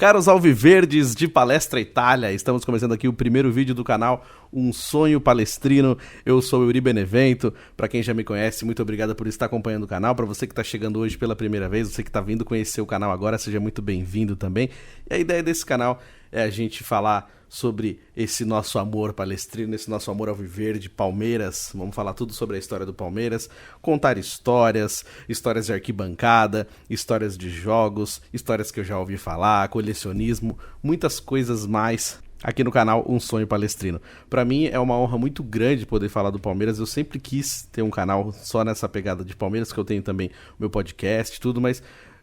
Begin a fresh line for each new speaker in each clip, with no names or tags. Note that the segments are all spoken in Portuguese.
Caros alviverdes de Palestra Itália, estamos começando aqui o primeiro vídeo do canal Um Sonho Palestrino. Eu sou o Euri Benevento. Para quem já me conhece, muito obrigado por estar acompanhando o canal. Para você que está chegando hoje pela primeira vez, você que está vindo conhecer o canal agora, seja muito bem-vindo também. E a ideia desse canal é a gente falar sobre esse nosso amor palestrino, esse nosso amor alviverde, Palmeiras. Vamos falar tudo sobre a história do Palmeiras, contar histórias de arquibancada, histórias de jogos, histórias que eu já ouvi falar, colecionismo, muitas coisas mais aqui no canal Um Sonho Palestrino. Para mim é uma honra muito grande poder falar do Palmeiras. Eu sempre quis ter um canal só nessa pegada de Palmeiras, que eu tenho também o meu podcast e tudo, mas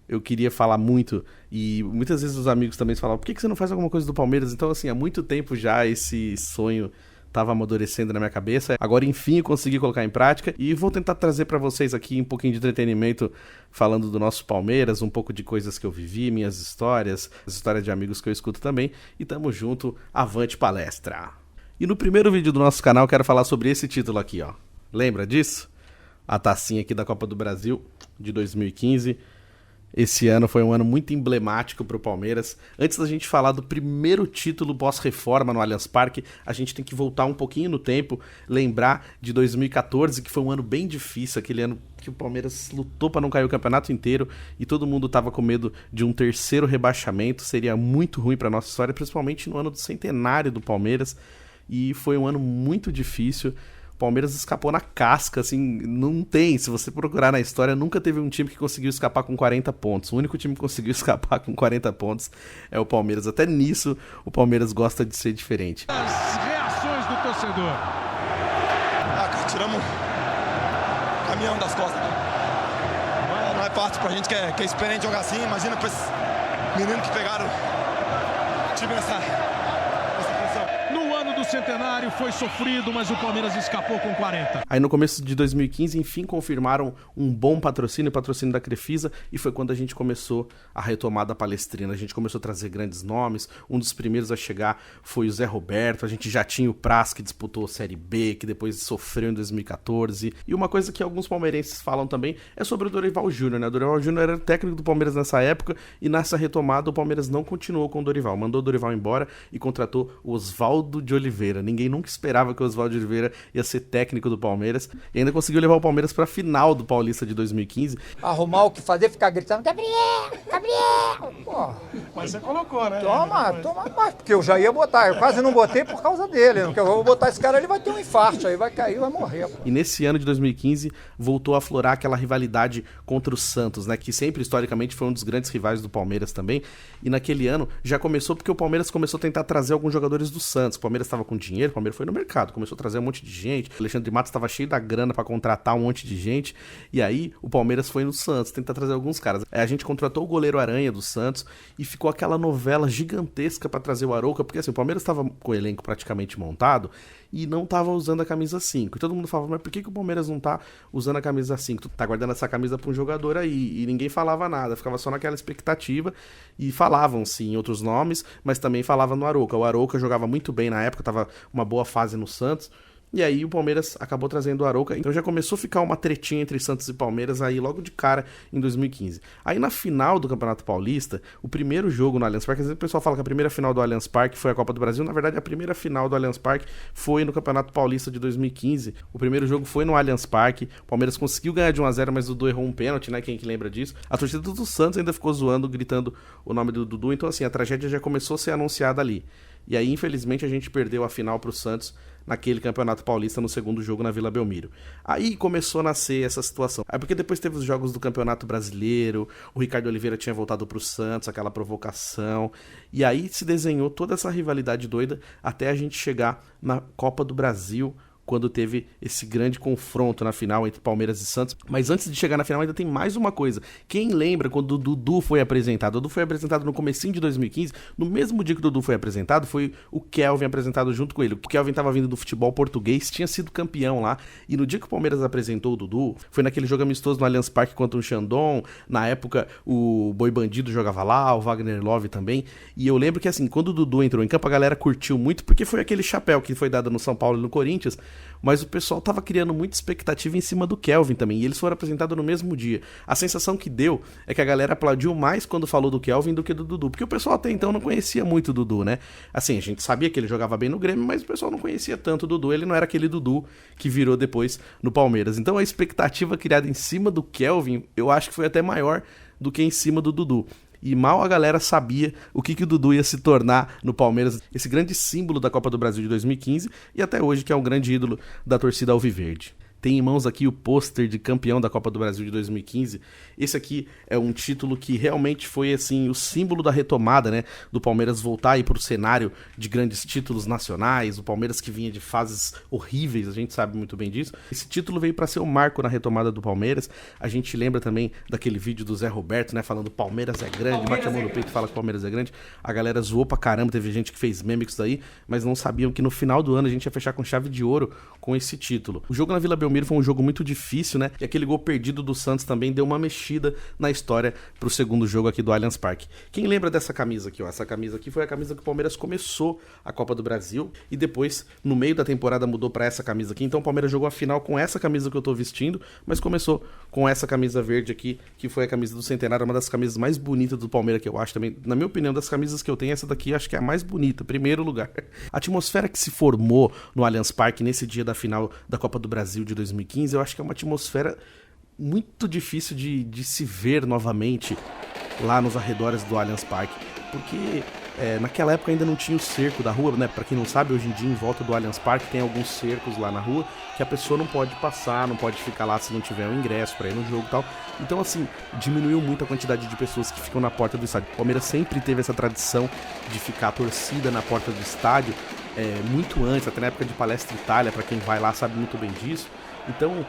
eu queria falar muito, e muitas vezes os amigos também falavam, por que você não faz alguma coisa do Palmeiras? Então, assim, há muito tempo já esse sonho estava amadurecendo na minha cabeça. Agora, enfim, eu consegui colocar em prática, e vou tentar trazer para vocês aqui um pouquinho de entretenimento, falando do nosso Palmeiras, um pouco de coisas que eu vivi, minhas histórias, as histórias de amigos que eu escuto também, e tamo junto, avante palestra! E no primeiro vídeo do nosso canal, eu quero falar sobre esse título aqui, ó. Lembra disso? A tacinha aqui da Copa do Brasil, de 2015. Esse ano foi um ano muito emblemático para o Palmeiras. Antes da gente falar do primeiro título pós-reforma no Allianz Parque, a gente tem que voltar um pouquinho no tempo, lembrar de 2014, que foi um ano bem difícil, aquele ano que o Palmeiras lutou para não cair o campeonato inteiro e todo mundo estava com medo de um terceiro rebaixamento. Seria muito ruim para a nossa história, principalmente no ano do centenário do Palmeiras, e foi um ano muito difícil. O Palmeiras escapou na casca, assim, não tem, se você procurar na história, nunca teve um time que conseguiu escapar com 40 pontos. O único time que conseguiu escapar com 40 pontos é o Palmeiras. Até nisso, o Palmeiras gosta de ser diferente.
As reações do torcedor.
Cara, tiramos o caminhão das costas. Não é fácil pra gente que é experiente jogar assim. Imagina pra esses meninos que pegaram o time nessa pressão.
No ano do centenário foi sofrido, mas o Palmeiras escapou com 40.
Aí no começo de 2015, enfim, confirmaram um bom patrocínio, o patrocínio da Crefisa, e foi quando a gente começou a retomada palestrina. A gente começou a trazer grandes nomes. Um dos primeiros a chegar foi o Zé Roberto. A gente já tinha o Praz, que disputou a Série B, que depois sofreu em 2014. E uma coisa que alguns palmeirenses falam também é sobre o Dorival Júnior, né? O Dorival Júnior era o técnico do Palmeiras nessa época, e nessa retomada o Palmeiras não continuou com o Dorival. Mandou o Dorival embora e contratou o Oswaldo de Oliveira. Ninguém nunca esperava que o Oswaldo de Oliveira ia ser técnico do Palmeiras, e ainda conseguiu levar o Palmeiras para a final do Paulista de 2015.
Arrumar o que fazer, ficar gritando, Gabriel, Gabriel! Pô,
mas você colocou, né?
toma mais, porque eu já ia botar, eu quase não botei por causa dele, porque eu vou botar esse cara, ele vai ter um infarto, aí vai cair, vai morrer.
E nesse ano de 2015 voltou a aflorar aquela rivalidade contra o Santos, né, que sempre historicamente foi um dos grandes rivais do Palmeiras também, e naquele ano já começou porque o Palmeiras começou a tentar trazer alguns jogadores do Santos. O Palmeiras estava com dinheiro, o Palmeiras foi no mercado, começou a trazer um monte de gente, o Alexandre Matos estava cheio da grana para contratar um monte de gente, e aí o Palmeiras foi no Santos tentar trazer alguns caras. A gente contratou o goleiro Aranha do Santos e ficou aquela novela gigantesca para trazer o Arouca, porque assim, o Palmeiras estava com o elenco praticamente montado e não estava usando a camisa 5. E todo mundo falava, mas por que o Palmeiras não tá usando a camisa 5? Tu tá guardando essa camisa para um jogador aí. E ninguém falava nada, ficava só naquela expectativa, e falavam sim outros nomes, mas também falavam no Arouca. O Arouca jogava muito bem na época, tava uma boa fase no Santos. E aí o Palmeiras acabou trazendo o Arouca, então já começou a ficar uma tretinha entre Santos e Palmeiras aí logo de cara em 2015. Aí na final do Campeonato Paulista, o primeiro jogo no Allianz Parque, às vezes o pessoal fala que a primeira final do Allianz Parque foi a Copa do Brasil, na verdade a primeira final do Allianz Parque foi no Campeonato Paulista de 2015. O primeiro jogo foi no Allianz Parque, o Palmeiras conseguiu ganhar de 1-0, mas o Dudu errou um pênalti, né, quem que lembra disso? A torcida do Santos ainda ficou zoando, gritando o nome do Dudu, então assim, a tragédia já começou a ser anunciada ali. E aí, infelizmente, a gente perdeu a final pro Santos naquele Campeonato Paulista no segundo jogo na Vila Belmiro. Aí começou a nascer essa situação. Aí porque depois teve os jogos do Campeonato Brasileiro, o Ricardo Oliveira tinha voltado pro Santos, aquela provocação, e aí se desenhou toda essa rivalidade doida até a gente chegar na Copa do Brasil, quando teve esse grande confronto na final entre Palmeiras e Santos. Mas antes de chegar na final ainda tem mais uma coisa. Quem lembra quando o Dudu foi apresentado? O Dudu foi apresentado no comecinho de 2015, no mesmo dia que o Dudu foi apresentado, foi o Kelvin apresentado junto com ele. O Kelvin estava vindo do futebol português, tinha sido campeão lá, e no dia que o Palmeiras apresentou o Dudu, foi naquele jogo amistoso no Allianz Parque contra o Shandong. Na época o Boi Bandido jogava lá, o Wagner Love também, e eu lembro que assim, quando o Dudu entrou em campo, a galera curtiu muito, porque foi aquele chapéu que foi dado no São Paulo e no Corinthians, mas o pessoal tava criando muita expectativa em cima do Kelvin também, e eles foram apresentados no mesmo dia. A sensação que deu é que a galera aplaudiu mais quando falou do Kelvin do que do Dudu, porque o pessoal até então não conhecia muito o Dudu, né? Assim, a gente sabia que ele jogava bem no Grêmio, mas o pessoal não conhecia tanto o Dudu, ele não era aquele Dudu que virou depois no Palmeiras. Então a expectativa criada em cima do Kelvin, eu acho que foi até maior do que em cima do Dudu. E mal a galera sabia o que o Dudu ia se tornar no Palmeiras, esse grande símbolo da Copa do Brasil de 2015 e até hoje que é um grande ídolo da torcida alviverde. Tem em mãos aqui o pôster de campeão da Copa do Brasil de 2015. Esse aqui é um título que realmente foi assim o símbolo da retomada, né, do Palmeiras voltar aí para o cenário de grandes títulos nacionais, o Palmeiras que vinha de fases horríveis, a gente sabe muito bem disso. Esse título veio para ser um marco na retomada do Palmeiras. A gente lembra também daquele vídeo do Zé Roberto, né, falando Palmeiras é grande, bate a mão no peito e fala que o Palmeiras é grande. A galera zoou pra caramba, teve gente que fez meme com isso daí, mas não sabiam que no final do ano a gente ia fechar com chave de ouro com esse título. O jogo na Vila Belmiro foi um jogo muito difícil, né? E aquele gol perdido do Santos também deu uma mexida na história pro segundo jogo aqui do Allianz Parque. Quem lembra dessa camisa aqui, ó? Essa camisa aqui foi a camisa que o Palmeiras começou a Copa do Brasil e depois, no meio da temporada, mudou pra essa camisa aqui. Então o Palmeiras jogou a final com essa camisa que eu tô vestindo, mas começou com essa camisa verde aqui, que foi a camisa do Centenário, uma das camisas mais bonitas do Palmeiras que eu acho também. Na minha opinião, das camisas que eu tenho, essa daqui acho que é a mais bonita, primeiro lugar. A atmosfera que se formou no Allianz Parque nesse dia da final da Copa do Brasil de 2015, eu acho que é uma atmosfera muito difícil de se ver novamente lá nos arredores do Allianz Parque, porque naquela época ainda não tinha o cerco da rua, né? Pra quem não sabe, hoje em dia em volta do Allianz Parque tem alguns cercos lá na rua que a pessoa não pode passar, não pode ficar lá se não tiver um ingresso pra ir no jogo e tal. Então assim, diminuiu muito a quantidade de pessoas que ficam na porta do estádio. O Palmeiras sempre teve essa tradição de ficar a torcida na porta do estádio, muito antes, até na época de Palestra Itália, pra quem vai lá sabe muito bem disso. Então,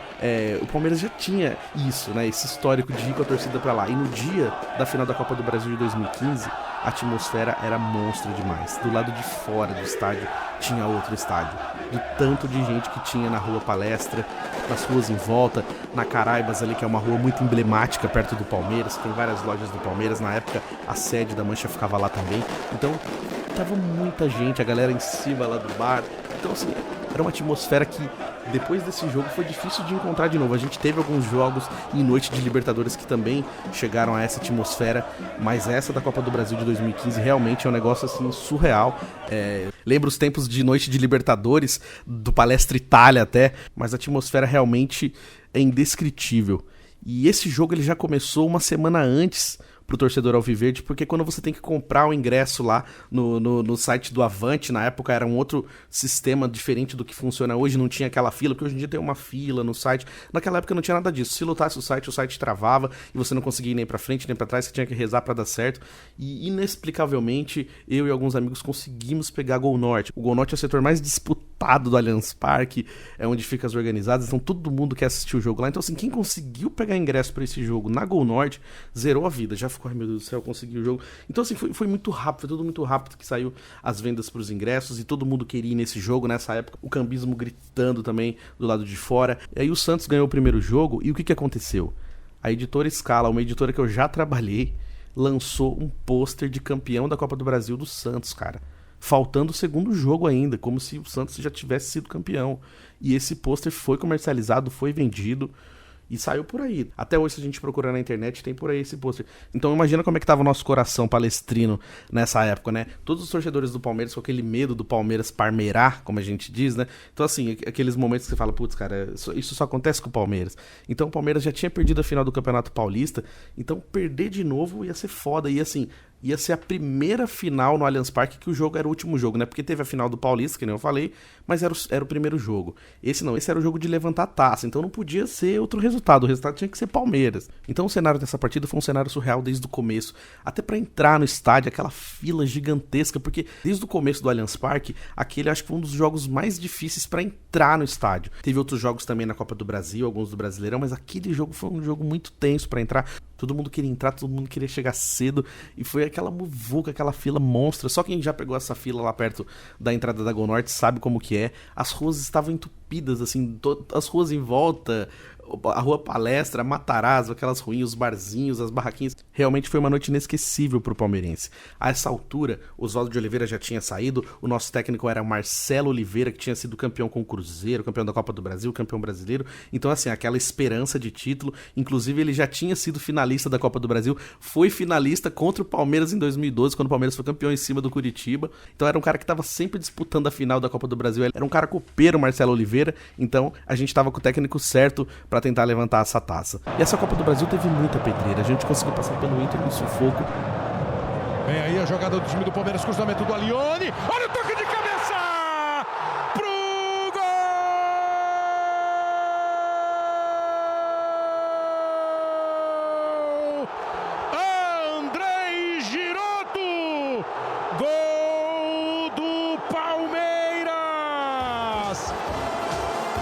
o Palmeiras já tinha isso, né? Esse histórico de ir com a torcida pra lá. E no dia da final da Copa do Brasil de 2015, a atmosfera era monstra demais. Do lado de fora do estádio tinha outro estádio. Do tanto de gente que tinha na Rua Palestra, nas ruas em volta, na Caraibas ali, que é uma rua muito emblemática perto do Palmeiras. Tem várias lojas do Palmeiras. Na época, a sede da Mancha ficava lá também. Então, tava muita gente, a galera em cima lá do bar. Então, assim, era uma atmosfera que depois desse jogo foi difícil de encontrar de novo. A gente teve alguns jogos em noite de Libertadores que também chegaram a essa atmosfera, mas essa da Copa do Brasil de 2015 realmente é um negócio assim surreal. Lembro os tempos de noite de Libertadores, do Palestra Itália até, mas a atmosfera realmente é indescritível. E esse jogo ele já começou uma semana antes pro torcedor alviverde, porque quando você tem que comprar o ingresso lá no site do Avante, na época era um outro sistema diferente do que funciona hoje, não tinha aquela fila, porque hoje em dia tem uma fila no site, naquela época não tinha nada disso, se lutasse o site travava, e você não conseguia ir nem pra frente nem pra trás, você tinha que rezar pra dar certo, e inexplicavelmente, eu e alguns amigos conseguimos pegar Gol Norte. O Gol Norte é o setor mais disputado do Allianz Parque, é onde fica as organizadas, então todo mundo quer assistir o jogo lá, então assim, quem conseguiu pegar ingresso pra esse jogo na Gol Norte, zerou a vida, já ficou, ai meu Deus do céu, consegui o jogo. Então assim, foi muito rápido, foi tudo muito rápido que saiu as vendas pros ingressos e todo mundo queria ir nesse jogo, nessa época, o cambismo gritando também do lado de fora. E aí o Santos ganhou o primeiro jogo e o que aconteceu? A editora Scala, uma editora que eu já trabalhei, lançou um pôster de campeão da Copa do Brasil do Santos, cara. Faltando o segundo jogo ainda, como se o Santos já tivesse sido campeão. E esse pôster foi comercializado, foi vendido e saiu por aí. Até hoje, se a gente procurar na internet, tem por aí esse pôster. Então imagina como é que tava o nosso coração palestrino nessa época, né? Todos os torcedores do Palmeiras com aquele medo do Palmeiras parmeirar, como a gente diz, né? Então assim, aqueles momentos que você fala, putz, cara, isso só acontece com o Palmeiras. Então o Palmeiras já tinha perdido a final do Campeonato Paulista, então perder de novo ia ser foda. E assim, ia ser a primeira final no Allianz Parque, que o jogo era o último jogo, né? Porque teve a final do Paulista, que nem eu falei, mas era o primeiro jogo. Esse não, esse era o jogo de levantar a taça, então não podia ser outro resultado, o resultado tinha que ser Palmeiras. Então o cenário dessa partida foi um cenário surreal desde o começo, até pra entrar no estádio, aquela fila gigantesca, porque desde o começo do Allianz Parque, aquele acho que foi um dos jogos mais difíceis pra entrar no estádio. Teve outros jogos também na Copa do Brasil, alguns do Brasileirão, mas aquele jogo foi um jogo muito tenso pra entrar. Todo mundo queria entrar, todo mundo queria chegar cedo, e foi aquela muvuca, aquela fila monstra. Só quem já pegou essa fila lá perto da entrada da Gol Norte sabe como que é. As ruas estavam entupidas entupidas, assim, as ruas em volta, a Rua Palestra, Matarazzo, aquelas ruínas, os barzinhos, as barraquinhas. Realmente foi uma noite inesquecível pro palmeirense. A essa altura, o Oswaldo de Oliveira já tinha saído, o nosso técnico era Marcelo Oliveira, que tinha sido campeão com o Cruzeiro, campeão da Copa do Brasil, campeão brasileiro. Então, assim, aquela esperança de título. Inclusive, ele já tinha sido finalista da Copa do Brasil, foi finalista contra o Palmeiras em 2012, quando o Palmeiras foi campeão em cima do Curitiba. Então, era um cara que estava sempre disputando a final da Copa do Brasil. Era um cara copeiro, Marcelo Oliveira. Então, a gente estava com o técnico certo para tentar levantar essa taça. E essa Copa do Brasil teve muita pedreira. A gente conseguiu passar pelo Inter no sufoco.
Vem aí a jogada do time do Palmeiras, cruzamento do Alione. Olha o toque de cabeça! Pro gol! Andrei Girotto! Gol do Palmeiras!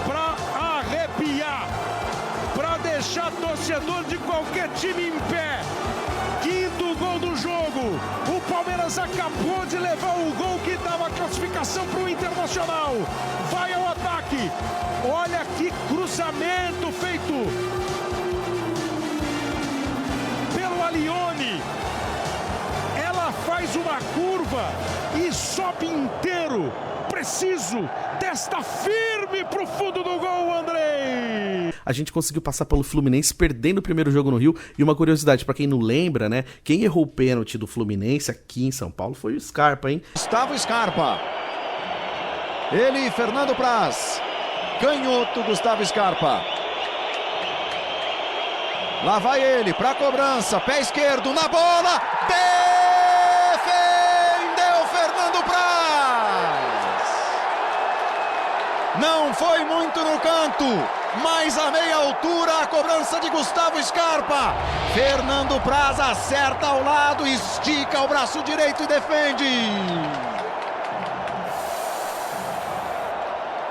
Pra arrepiar! Para deixar torcedor de qualquer time em pé. Quinto gol do jogo. O Palmeiras acabou de levar o gol que dava a classificação para o Internacional. Vai ao ataque. Olha que cruzamento feito pelo Alione. Ela faz uma curva e sobe inteiro. Preciso, testa firme pro fundo do gol, Andrei!
A gente conseguiu passar pelo Fluminense perdendo o primeiro jogo no Rio. E uma curiosidade, pra quem não lembra, né? Quem errou o pênalti do Fluminense aqui em São Paulo foi o Scarpa, hein?
Gustavo Scarpa. Ele, Fernando Praz. Canhoto, Gustavo Scarpa. Lá vai ele, pra cobrança. Pé esquerdo, na bola. Defendeu Fernando Praz. Não foi muito no canto, mas a meia altura, a cobrança de Gustavo Scarpa. Fernando Praz acerta ao lado, estica o braço direito e defende.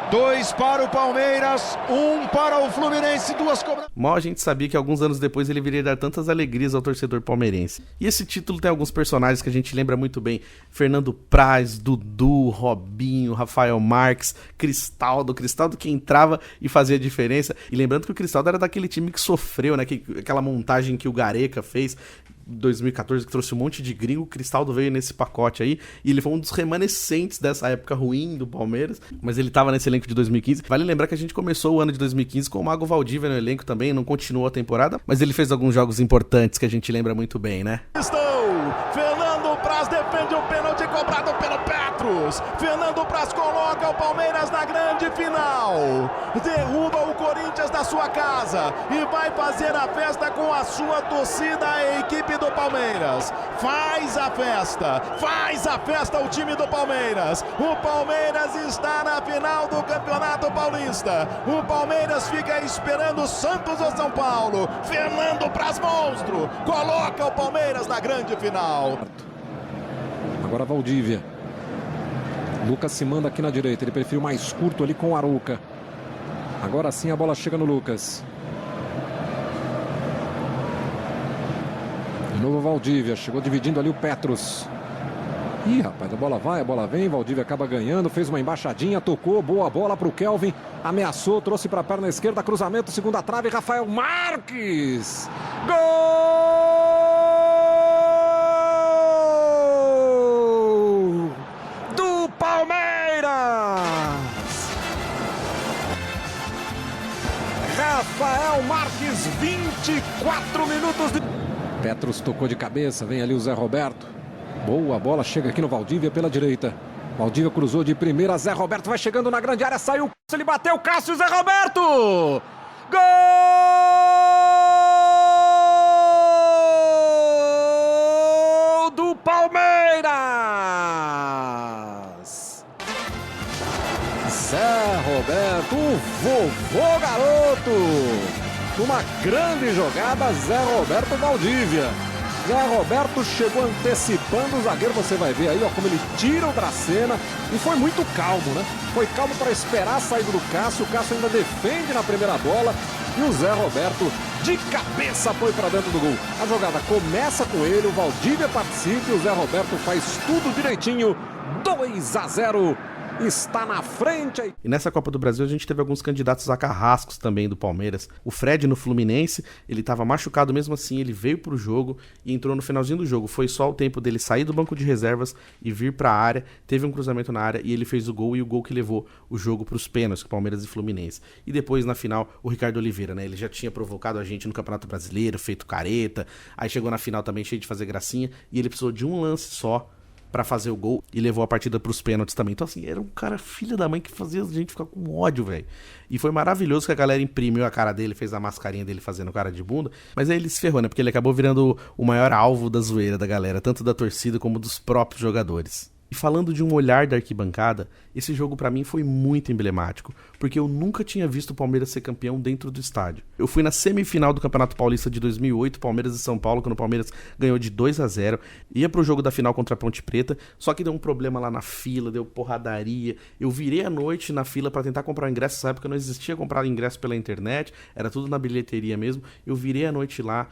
2 para o Palmeiras, 1 para o Fluminense, 2 cobranças.
Mal a gente sabia que alguns anos depois ele viria dar tantas alegrias ao torcedor palmeirense. E esse título tem alguns personagens que a gente lembra muito bem. Fernando Praz, Dudu, Robinho, Rafael Marques, Cristaldo que entrava e fazia diferença. E lembrando que o Cristaldo era daquele time que sofreu, né? Aquela montagem que o Gareca fez 2014, que trouxe um monte de gringo. O Cristaldo veio nesse pacote aí, e ele foi um dos remanescentes dessa época ruim do Palmeiras, mas ele tava nesse elenco de 2015. Vale lembrar que a gente começou o ano de 2015 com o Mago Valdívia no elenco também, não continuou a temporada, mas ele fez alguns jogos importantes que a gente lembra muito bem, né?
Fernando Praz defende o pênalti cobrado pelo Petros. Fernando Praz coloca o Palmeiras na grande final. Derruba o Corinthians da sua casa e vai fazer a festa com a sua torcida, a equipe do Palmeiras. Faz a festa o time do Palmeiras. O Palmeiras está na final do Campeonato Paulista. O Palmeiras fica esperando o Santos ou São Paulo. Fernando Praz, monstro, coloca o Palmeiras na grande final.
Agora Valdívia. Lucas se manda aqui na direita. Ele preferiu mais curto ali com o Arouca. Agora sim a bola chega no Lucas. De novo Valdívia. Chegou dividindo ali o Petros. Ih, rapaz, a bola vai, a bola vem. Valdívia acaba ganhando. Fez uma embaixadinha. Tocou. Boa bola para o Kelvin. Ameaçou. Trouxe para a perna esquerda. Cruzamento. Segunda trave. Rafael Marques. Gol! Palmeiras! Rafael Marques, 24 minutos de... Petros tocou de cabeça, vem ali o Zé Roberto. Boa bola, chega aqui no Valdívia pela direita. Valdívia cruzou de primeira, Zé Roberto vai chegando na grande área, saiu, ele bateu, Cássio, Zé Roberto! Gol do Palmeiras! Zé Roberto, o vovô garoto. Numa grande jogada, Zé Roberto Valdívia. Zé Roberto chegou antecipando o zagueiro, você vai ver aí, ó, como ele tira o Dracena. E foi muito calmo, né? Foi calmo para esperar a saída do Cássio. O Cássio ainda defende na primeira bola. E o Zé Roberto, de cabeça, foi para dentro do gol. A jogada começa com ele, o Valdívia participa e o Zé Roberto faz tudo direitinho. 2-0 está na frente.
E nessa Copa do Brasil a gente teve alguns candidatos a carrascos também do Palmeiras. O Fred no Fluminense, ele estava machucado mesmo assim, ele veio pro jogo e entrou no finalzinho do jogo. Foi só o tempo dele sair do banco de reservas e vir pra área, teve um cruzamento na área e ele fez o gol, e o gol que levou o jogo pros pênaltis, Palmeiras e Fluminense. E depois na final o Ricardo Oliveira, né? Ele já tinha provocado a gente no Campeonato Brasileiro, feito careta, aí chegou na final também cheio de fazer gracinha, e ele precisou de um lance só pra fazer o gol e levou a partida pros pênaltis também. Então assim, era um cara filho da mãe que fazia a gente ficar com ódio, velho. E foi maravilhoso que a galera imprimiu a cara dele, fez a mascarinha dele fazendo cara de bunda, mas aí ele se ferrou, né? Porque ele acabou virando o maior alvo da zoeira da galera, tanto da torcida como dos próprios jogadores. E falando de um olhar da arquibancada, esse jogo pra mim foi muito emblemático, porque eu nunca tinha visto o Palmeiras ser campeão dentro do estádio. Eu fui na semifinal do Campeonato Paulista de 2008, Palmeiras e São Paulo, quando o Palmeiras ganhou de 2-0, ia pro jogo da final contra a Ponte Preta, só que deu um problema lá na fila, deu porradaria, eu virei a noite na fila pra tentar comprar ingresso, nessa época não existia comprar ingresso pela internet, era tudo na bilheteria mesmo, eu virei a noite lá,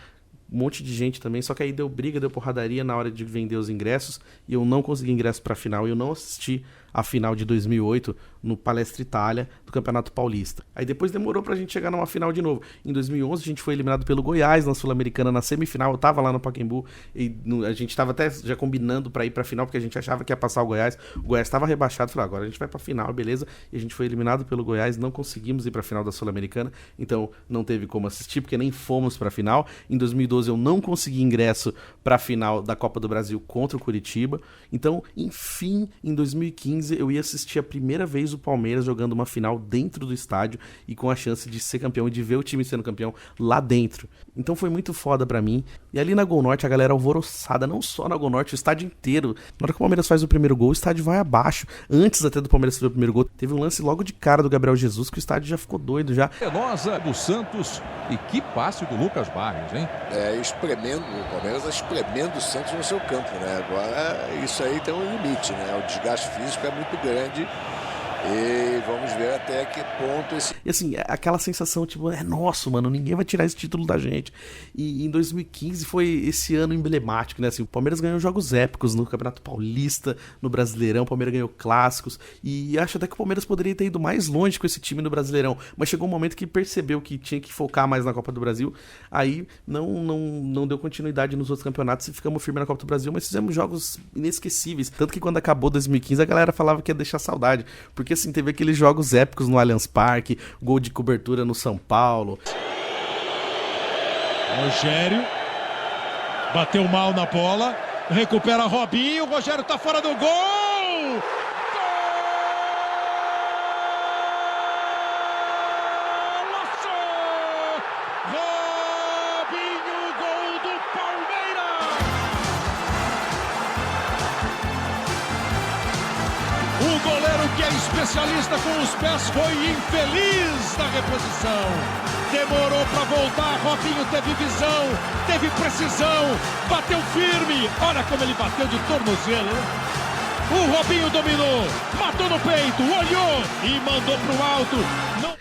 um monte de gente também, só que aí deu briga, deu porradaria na hora de vender os ingressos e eu não consegui ingresso pra final e eu não assisti a final de 2008 no Palestra Itália do Campeonato Paulista. Aí depois demorou pra gente chegar numa final de novo. Em 2011 a gente foi eliminado pelo Goiás na Sul-Americana na semifinal, eu tava lá no Pacaembu e a gente tava até já combinando pra ir pra final porque a gente achava que ia passar o Goiás tava rebaixado, falei, agora a gente vai pra final, beleza? E a gente foi eliminado pelo Goiás, não conseguimos ir pra final da Sul-Americana, então não teve como assistir porque nem fomos pra final. Em 2012 eu não consegui ingresso pra final da Copa do Brasil contra o Curitiba, então enfim, em 2015 eu ia assistir a primeira vez o Palmeiras jogando uma final dentro do estádio e com a chance de ser campeão e de ver o time sendo campeão lá dentro. Então foi muito foda pra mim. E ali na Gol Norte a galera alvoroçada, não só na Gol Norte, o estádio inteiro. Na hora que o Palmeiras faz o primeiro gol, o estádio vai abaixo. Antes até do Palmeiras fazer o primeiro gol, teve um lance logo de cara do Gabriel Jesus que o estádio já ficou doido já.
Penosa do Santos e que passe do Lucas Barros, hein?
O Palmeiras espremendo o Santos no seu campo, né? Agora isso aí tem um limite, né? O desgaste físico é muito grande e vamos ver até que ponto esse...
E assim, aquela sensação tipo, é nosso, mano, ninguém vai tirar esse título da gente. E em 2015 foi esse ano emblemático, né? Assim, o Palmeiras ganhou jogos épicos no Campeonato Paulista, no Brasileirão, o Palmeiras ganhou clássicos e acho até que o Palmeiras poderia ter ido mais longe com esse time no Brasileirão, mas chegou um momento que percebeu que tinha que focar mais na Copa do Brasil, aí não deu continuidade nos outros campeonatos e ficamos firmes na Copa do Brasil, mas fizemos jogos inesquecíveis, tanto que quando acabou 2015 a galera falava que ia deixar saudade, porque assim, teve aqueles jogos épicos no Allianz Parque, gol de cobertura no São Paulo.
Rogério bateu mal na bola, recupera Robinho, o Rogério tá fora do gol! Golaço! Robinho, gol do Palmeiras! O goleiro que é especialista com os pés foi infeliz na reposição. Demorou para voltar, Robinho teve visão, teve precisão, bateu firme. Olha como ele bateu de tornozelo. O Robinho dominou, matou no peito, olhou e mandou pro alto.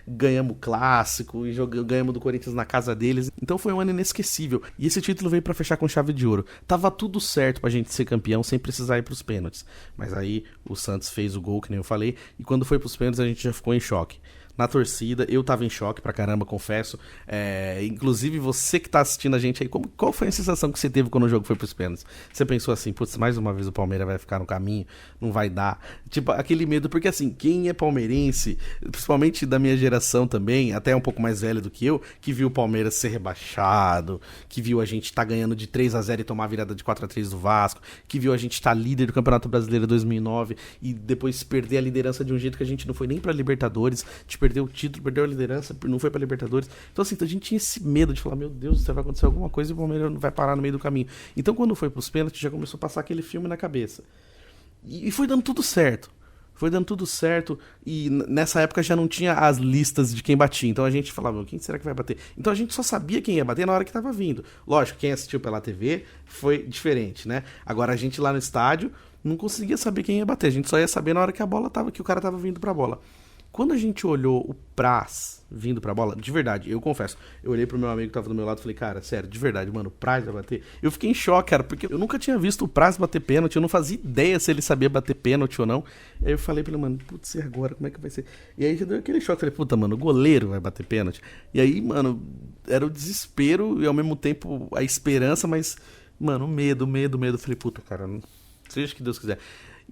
Ganhamos clássico e ganhamos do Corinthians na casa deles. Então foi um ano inesquecível. E esse título veio pra fechar com chave de ouro. Tava tudo certo pra gente ser campeão sem precisar ir pros pênaltis. Mas aí o Santos fez o gol, que nem eu falei. E quando foi pros pênaltis a gente já ficou em choque. Na torcida, eu tava em choque pra caramba, confesso. Inclusive você que tá assistindo a gente aí, qual foi a sensação que você teve quando o jogo foi pros pênaltis? Você pensou assim, putz, mais uma vez o Palmeiras vai ficar no caminho, não vai dar. Tipo, aquele medo, porque assim, quem é palmeirense, principalmente da minha geração também, até um pouco mais velho do que eu, que viu o Palmeiras ser rebaixado, que viu a gente tá ganhando de 3-0 e tomar a virada de 4-3 do Vasco, que viu a gente tá líder do Campeonato Brasileiro 2009 e depois perder a liderança de um jeito que a gente não foi nem pra Libertadores, perdeu o título, perdeu a liderança, não foi pra Libertadores. Então assim, a gente tinha esse medo de falar, meu Deus, vai acontecer alguma coisa e o Palmeiras vai parar no meio do caminho. Então quando foi pros pênaltis, já começou a passar aquele filme na cabeça. E foi dando tudo certo. Foi dando tudo certo e nessa época já não tinha as listas de quem batia. Então a gente falava, quem será que vai bater? Então a gente só sabia quem ia bater na hora que tava vindo. Lógico, quem assistiu pela TV foi diferente, né? Agora a gente lá no estádio não conseguia saber quem ia bater. A gente só ia saber na hora que a bola tava, que o cara tava vindo pra bola. Quando a gente olhou o Praz vindo pra bola, de verdade, eu confesso, eu olhei pro meu amigo que tava do meu lado e falei, cara, sério, de verdade, mano, o Praz vai bater? Eu fiquei em choque, cara, porque eu nunca tinha visto o Praz bater pênalti, eu não fazia ideia se ele sabia bater pênalti ou não. Aí eu falei pra ele, mano, putz, e agora, como é que vai ser? E aí já deu aquele choque, falei, puta, mano, o goleiro vai bater pênalti. E aí, mano, era o desespero e ao mesmo tempo a esperança, mas, mano, medo. Falei, puta, cara, seja o que Deus quiser.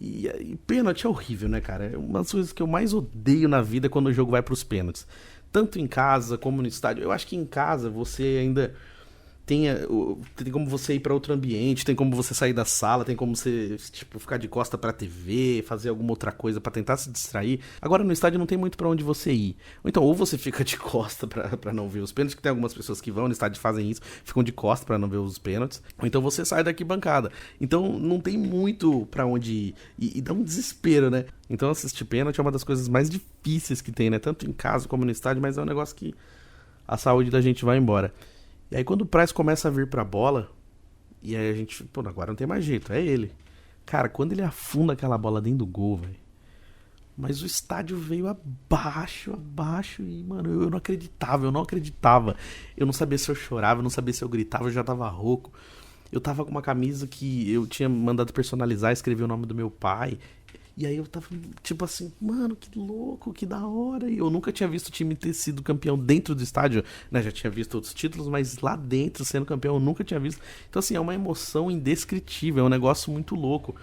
E pênalti é horrível, né, cara? É uma das coisas que eu mais odeio na vida quando o jogo vai pros pênaltis. Tanto em casa como no estádio. Eu acho que em casa você ainda tem como você ir pra outro ambiente, tem como você sair da sala, tem como você, tipo, ficar de costa pra TV, fazer alguma outra coisa pra tentar se distrair. Agora no estádio não tem muito pra onde você ir. Ou então, ou você fica de costa pra não ver os pênaltis, que tem algumas pessoas que vão no estádio e fazem isso, ficam de costa pra não ver os pênaltis. Ou então você sai daqui bancada. Então não tem muito pra onde ir. E dá um desespero, né? Então assistir pênalti é uma das coisas mais difíceis que tem, né? Tanto em casa como no estádio, mas é um negócio que a saúde da gente vai embora. E aí quando o Praz começa a vir pra bola, e aí a gente, pô, agora não tem mais jeito, é ele. Cara, quando ele afunda aquela bola dentro do gol, velho. Mas o estádio veio abaixo, e, mano, eu não acreditava. Eu não sabia se eu chorava, eu não sabia se eu gritava, eu já tava rouco. Eu tava com uma camisa que eu tinha mandado personalizar, escrevi o nome do meu pai. E aí eu tava, tipo assim, mano, que louco, que da hora. E eu nunca tinha visto o time ter sido campeão dentro do estádio, né? Já tinha visto outros títulos, mas lá dentro, sendo campeão, eu nunca tinha visto. Então, assim, é uma emoção indescritível, é um negócio muito louco.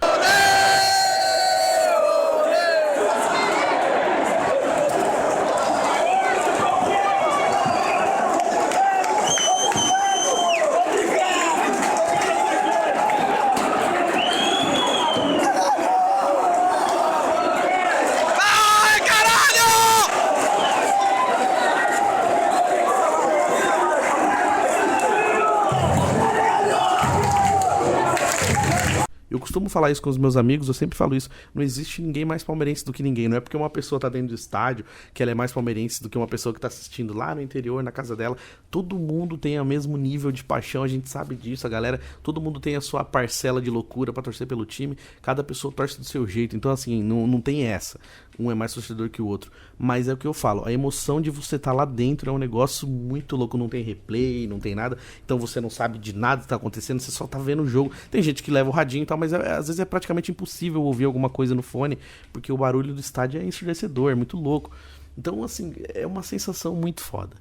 Eu costumo falar isso com os meus amigos, eu sempre falo isso, não existe ninguém mais palmeirense do que ninguém, não é porque uma pessoa tá dentro do estádio que ela é mais palmeirense do que uma pessoa que tá assistindo lá no interior, na casa dela. Todo mundo tem o mesmo nível de paixão, a gente sabe disso, a galera, todo mundo tem a sua parcela de loucura pra torcer pelo time, cada pessoa torce do seu jeito, então assim, não tem essa, um é mais torcedor que o outro, mas é o que eu falo, a emoção de você estar lá dentro é um negócio muito louco, não tem replay, não tem nada, então você não sabe de nada que tá acontecendo, você só tá vendo o jogo, tem gente que leva o radinho e tal, mas às vezes é praticamente impossível ouvir alguma coisa no fone, porque o barulho do estádio é ensurdecedor, é muito louco. Então, assim, é uma sensação muito foda.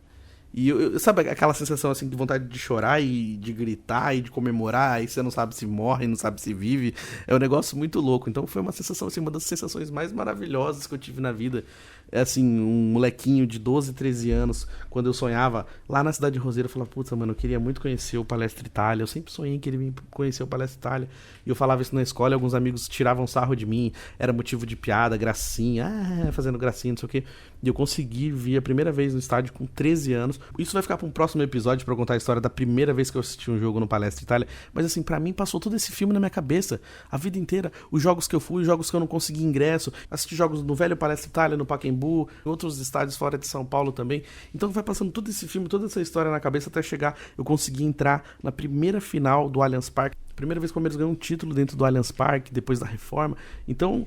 E sabe aquela sensação assim de vontade de chorar e de gritar e de comemorar, aí você não sabe se morre, não sabe se vive, é um negócio muito louco. Então foi uma sensação assim, uma das sensações mais maravilhosas que eu tive na vida. É assim, um molequinho de 12, 13 anos, quando eu sonhava lá na cidade de Roseira, eu falava, puta, mano, eu queria muito conhecer o Palestra Itália, eu sempre sonhei que ele vinha conhecer o Palestra Itália, e eu falava isso na escola, e alguns amigos tiravam sarro de mim, era motivo de piada, gracinha, fazendo gracinha, não sei o quê, e eu consegui vir a primeira vez no estádio com 13 anos, isso vai ficar para um próximo episódio pra eu contar a história da primeira vez que eu assisti um jogo no Palestra Itália, mas assim, pra mim passou todo esse filme na minha cabeça, a vida inteira, os jogos que eu fui, os jogos que eu não consegui ingresso, assisti jogos no velho Palestra Itália, no Pacaembu, em outros estádios fora de São Paulo também. Então vai passando todo esse filme, toda essa história na cabeça até chegar, eu consegui entrar na primeira final do Allianz Parque. Primeira vez que o Palmeiras ganhou um título dentro do Allianz Parque, depois da reforma. Então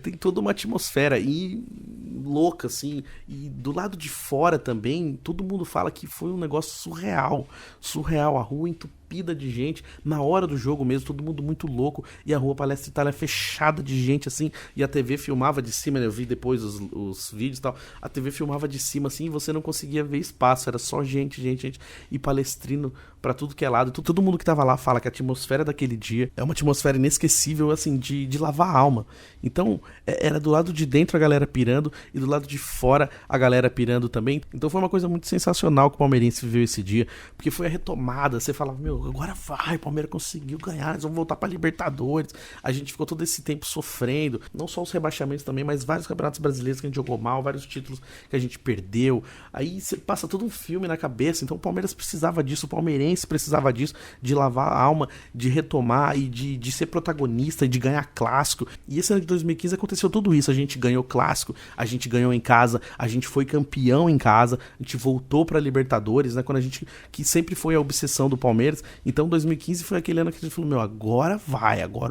tem toda uma atmosfera e louca, assim. E do lado de fora também, todo mundo fala que foi um negócio surreal. Surreal, a rua entupida de gente, na hora do jogo mesmo, todo mundo muito louco, e a rua Palestra Itália fechada de gente, assim, e a TV filmava de cima, né? Eu vi depois os vídeos e tal, a TV filmava de cima, assim, e você não conseguia ver espaço, era só gente, e palestrino pra tudo que é lado. Todo mundo que tava lá fala que a atmosfera daquele dia é uma atmosfera inesquecível, assim, de lavar a alma. Então, era do lado de dentro a galera pirando, e do lado de fora a galera pirando também. Então foi uma coisa muito sensacional que o palmeirense viveu esse dia, porque foi a retomada, você falava, meu, agora vai, o Palmeiras conseguiu ganhar, eles vão voltar pra Libertadores. A gente ficou todo esse tempo sofrendo, não só os rebaixamentos também, mas vários campeonatos brasileiros que a gente jogou mal, vários títulos que a gente perdeu. Aí você passa todo um filme na cabeça, então o Palmeiras precisava disso, o palmeirense precisava disso, de lavar a alma, de retomar e de ser protagonista e de ganhar clássico. E esse ano de 2015 aconteceu tudo isso, a gente ganhou clássico, a gente ganhou em casa, a gente foi campeão em casa, a gente voltou pra Libertadores, né, quando a gente, que sempre foi a obsessão do Palmeiras, Então 2015 foi aquele ano que a gente falou, meu, agora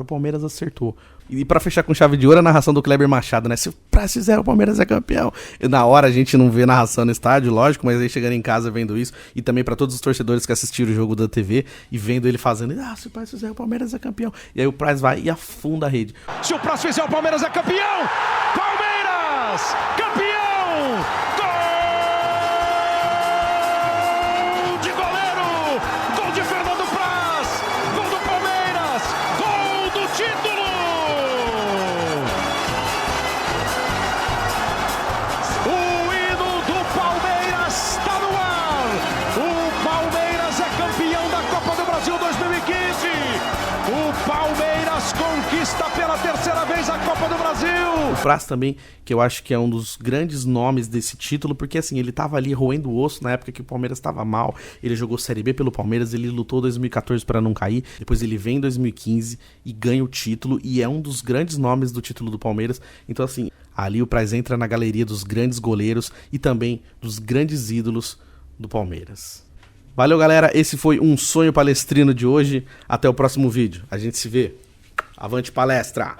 o Palmeiras acertou. E pra fechar com chave de ouro, a narração do Kleber Machado, né? Se o Praz fizer, o Palmeiras é campeão. E na hora a gente não vê narração no estádio, lógico, mas aí chegando em casa vendo isso, e também pra todos os torcedores que assistiram o jogo da TV e vendo ele fazendo, se o Praz fizer, o Palmeiras é campeão. E aí o Praz vai e afunda a rede.
Se o Praz fizer, o Palmeiras é campeão! Palmeiras, campeão! Gol de goleiro! Gol de Fernando Praz! Gol do Palmeiras! Gol do título! O hino do Palmeiras está no ar! O Palmeiras é campeão da Copa do Brasil 2015! O Palmeiras conquista pela terceira vez a Copa do Brasil!
O Praz também, que eu acho que é um dos grandes nomes desse título, porque assim, ele tava ali roendo o osso na época que o Palmeiras tava mal, ele jogou Série B pelo Palmeiras, ele lutou 2014 para não cair, depois ele vem em 2015 e ganha o título, e é um dos grandes nomes do título do Palmeiras. Então assim, ali o Praz entra na galeria dos grandes goleiros e também dos grandes ídolos do Palmeiras. Valeu, galera, esse foi um Sonho Palestrino de hoje, até o próximo vídeo, a gente se vê, avante palestra!